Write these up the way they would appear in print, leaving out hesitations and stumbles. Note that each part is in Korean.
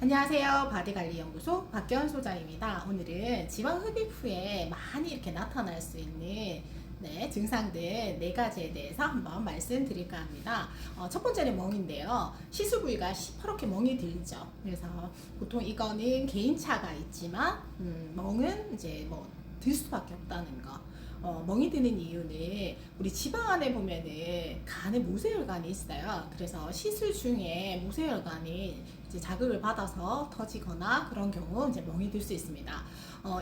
안녕하세요. 바디관리연구소 박견 소장입니다. 오늘은 지방 흡입 후에 많이 이렇게 나타날 수 있는 증상들 네 가지에 대해서 한번 말씀드릴까 합니다. 첫 번째는 멍인데요. 시술 부위가 시퍼렇게 멍이 들죠. 그래서 보통 이거는 개인차가 있지만 멍은 이제 뭐 들 수밖에 없다는 거. 멍이 드는 이유는 우리 지방 안에 보면은 간에 모세혈관이 있어요. 그래서 시술 중에 모세혈관이 이제 자극을 받아서 터지거나 그런 경우 이제 멍이 들 수 있습니다.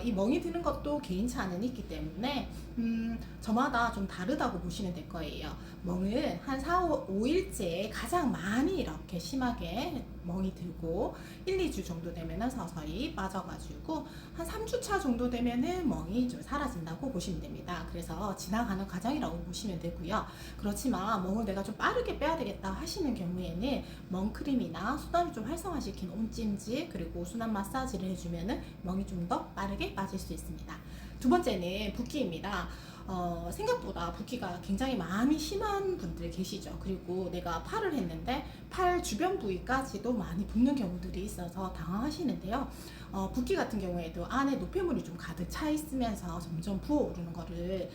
이 멍이 드는 것도 개인차는 있기 때문에 저마다 좀 다르다고 보시면 될 거예요. 멍은 한 4, 5일째 가장 많이 이렇게 심하게 멍이 들고 1, 2주 정도 되면은 서서히 빠져가지고 한 3주차 정도 되면은 멍이 좀 사라진다고 보시면 됩니다. 그래서 지나가는 과정이라고 보시면 되고요. 그렇지만 멍을 내가 좀 빠르게 빼야 되겠다 하시는 경우에는 멍크림이나 순환을 좀 활성화시킨 온찜질 그리고 순환 마사지를 해주면은 멍이 좀 더 빠르게 빠질 수 있습니다. 두 번째는 붓기입니다. 생각보다 붓기가 굉장히 많이 심한 분들 계시죠. 그리고 내가 팔을 했는데 팔 주변 부위까지도 많이 붓는 경우들이 있어서 당황하시는데요. 붓기 같은 경우에도 안에 노폐물이 좀 가득 차 있으면서 점점 부어오르는 거를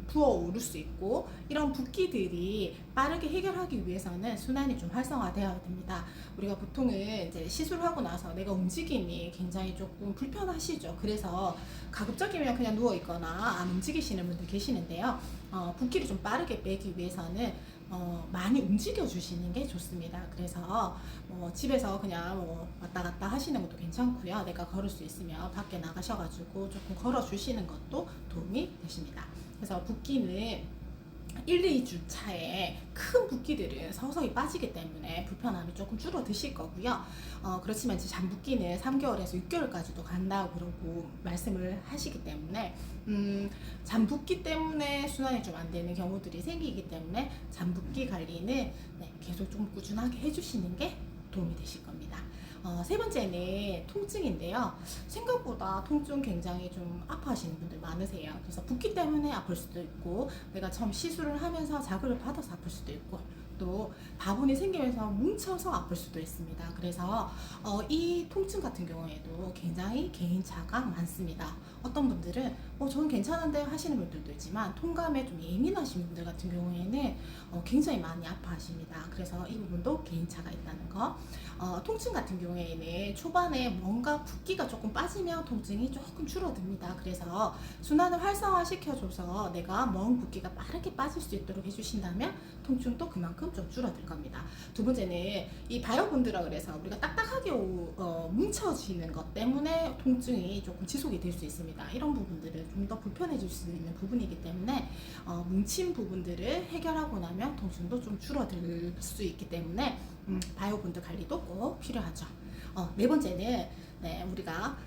부어오를 수 있고, 이런 붓기들이 빠르게 해결하기 위해서는 순환이 좀 활성화되어야 됩니다. 우리가 보통은 이제 시술하고 나서 내가 움직임이 굉장히 조금 불편하시죠. 그래서 가급적이면 그냥 누워 있거나 안 움직이시는 분들 계시는데요. 붓기를 좀 빠르게 빼기 위해서는 많이 움직여 주시는 게 좋습니다. 그래서 집에서 그냥 왔다 갔다 하시는 것도 괜찮고요. 내가 걸을 수 있으면 밖에 나가셔가지고 조금 걸어 주시는 것도 도움이 되십니다. 그래서 붓기는 1, 2주 차에 큰 붓기들은 서서히 빠지기 때문에 불편함이 조금 줄어드실 거고요. 그렇지만 이제 잠붓기는 3개월에서 6개월까지도 간다고 그러고 말씀을 하시기 때문에 잠붓기 때문에 순환이 좀 안 되는 경우들이 생기기 때문에 잠붓기 관리는 계속 좀 꾸준하게 해주시는 게 도움이 되실 겁니다. 세 번째는 통증인데요. 생각보다 통증 굉장히 좀 아파하시는 분들 많으세요. 그래서 붓기 때문에 아플 수도 있고, 내가 처음 시술을 하면서 자극을 받아서 아플 수도 있고, 또 바본이 생기면서 뭉쳐서 아플 수도 있습니다. 그래서 이 통증 같은 경우에도 굉장히 개인차가 많습니다. 어떤 분들은 저는 괜찮은데 하시는 분들도 있지만, 통감에 좀 예민하신 분들 같은 경우에는 굉장히 많이 아파하십니다. 그래서 이 부분도 개인차가 있다는 거. 통증 같은 경우에는 초반에 뭔가 붓기가 조금 빠지면 통증이 조금 줄어듭니다. 그래서 순환을 활성화시켜줘서 내가 멍 붓기가 빠르게 빠질 수 있도록 해주신다면 통증도 그만큼 좀 줄어들 겁니다. 두 번째는 이 바이오본드라 그래서 우리가 딱딱하게 뭉쳐지는 것 때문에 통증이 조금 지속이 될 수 있습니다. 이런 부분들은 좀 더 불편해질 수 있는 부분이기 때문에 뭉친 부분들을 해결하고 나면 통증도 좀 줄어들 수 있기 때문에 바이오본드 관리도 꼭 필요하죠. 네 번째는 우리가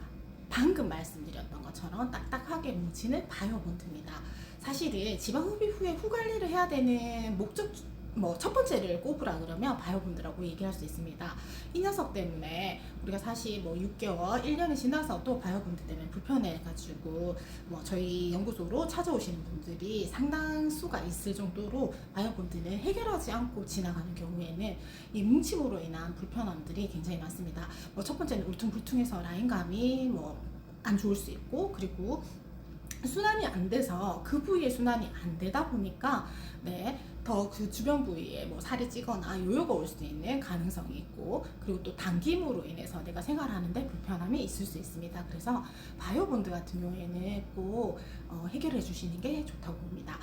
방금 말씀드렸던 것처럼 딱딱하게 뭉치는 바이오본드입니다. 사실은 지방 흡입 후에 후 관리를 해야 되는 목적, 첫 번째를 꼽으라 그러면 바이오본드라고 얘기할 수 있습니다. 이 녀석 때문에 우리가 사실 6개월, 1년이 지나서도 바이오본드 때문에 불편해가지고 저희 연구소로 찾아오시는 분들이 상당수가 있을 정도로 바이오본드는 해결하지 않고 지나가는 경우에는 이 뭉침으로 인한 불편함들이 굉장히 많습니다. 첫 번째는 울퉁불퉁해서 라인감이 안 좋을 수 있고, 그리고 순환이 안 돼서 그 부위에 순환이 안 되다 보니까 더 그 주변 부위에 살이 찌거나 요요가 올 수 있는 가능성이 있고, 그리고 또 당김으로 인해서 내가 생활하는데 불편함이 있을 수 있습니다. 그래서 바이오본드 같은 경우에는 꼭 해결해 주시는 게 좋다고 봅니다.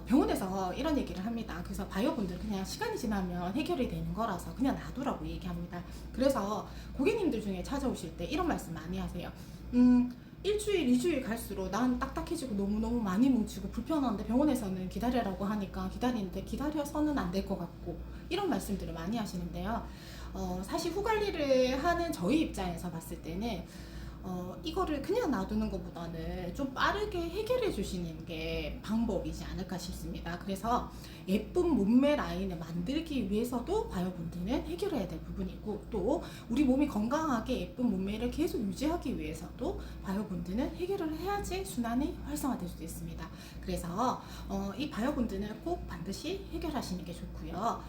병원에서 이런 얘기를 합니다. 그래서 바이오본드 그냥 시간이 지나면 해결이 되는 거라서 그냥 놔두라고 얘기합니다. 그래서 고객님들 중에 찾아오실 때 이런 말씀 많이 하세요. 일주일, 2주일 갈수록 난 딱딱해지고 너무너무 많이 뭉치고 불편한데 병원에서는 기다리라고 하니까 기다리는데 기다려서는 안 될 것 같고, 이런 말씀들을 많이 하시는데요. 사실 후 관리를 하는 저희 입장에서 봤을 때는 이거를 그냥 놔두는 것보다는 좀 빠르게 해결해 주시는 게 방법이지 않을까 싶습니다. 그래서 예쁜 몸매 라인을 만들기 위해서도 바이오본드는 해결해야 될 부분이고, 또 우리 몸이 건강하게 예쁜 몸매를 계속 유지하기 위해서도 바이오본드는 해결을 해야지 순환이 활성화될 수 있습니다. 그래서 이 바이오본드는 꼭 반드시 해결하시는 게 좋고요.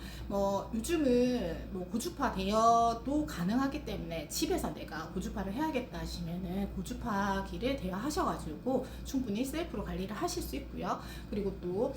요즘은 고주파 대여도 가능하기 때문에 집에서 내가 고주파를 해야겠다 하시면은 고주파기를 대여하셔가지고 충분히 셀프로 관리를 하실 수 있고요. 그리고 또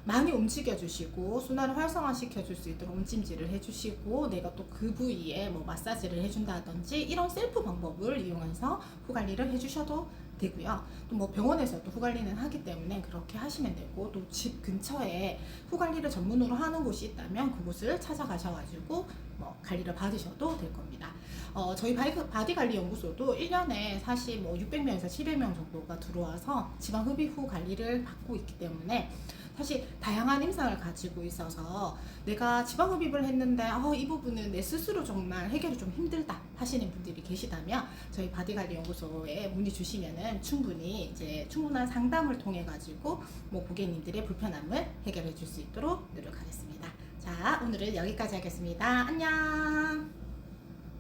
많이 움직여 주시고 순환을 활성화시켜 줄 수 있도록 움찜질을 해주시고, 내가 또 그 부위에 마사지를 해준다든지 이런 셀프 방법을 이용해서 후 관리를 해주셔도 되고요. 또 병원에서도 후 관리는 하기 때문에 그렇게 하시면 되고, 또 집 근처에 후 관리를 전문으로 하는 곳이 있다면 그곳을 찾아가셔가지고 관리를 받으셔도 될 겁니다. 저희 바디관리 연구소도 1년에 사실 600명에서 700명 정도가 들어와서 지방 흡입 후 관리를 받고 있기 때문에 사실 다양한 임상을 가지고 있어서 내가 지방 흡입을 했는데 이 부분은 내 스스로 정말 해결이 좀 힘들다 하시는 분들이 계시다면 저희 바디관리 연구소에 문의 주시면은 충분한 상담을 통해 가지고 고객님들의 불편함을 해결해 줄 수 있도록 노력하겠습니다. 자, 오늘은 여기까지 하겠습니다. 안녕.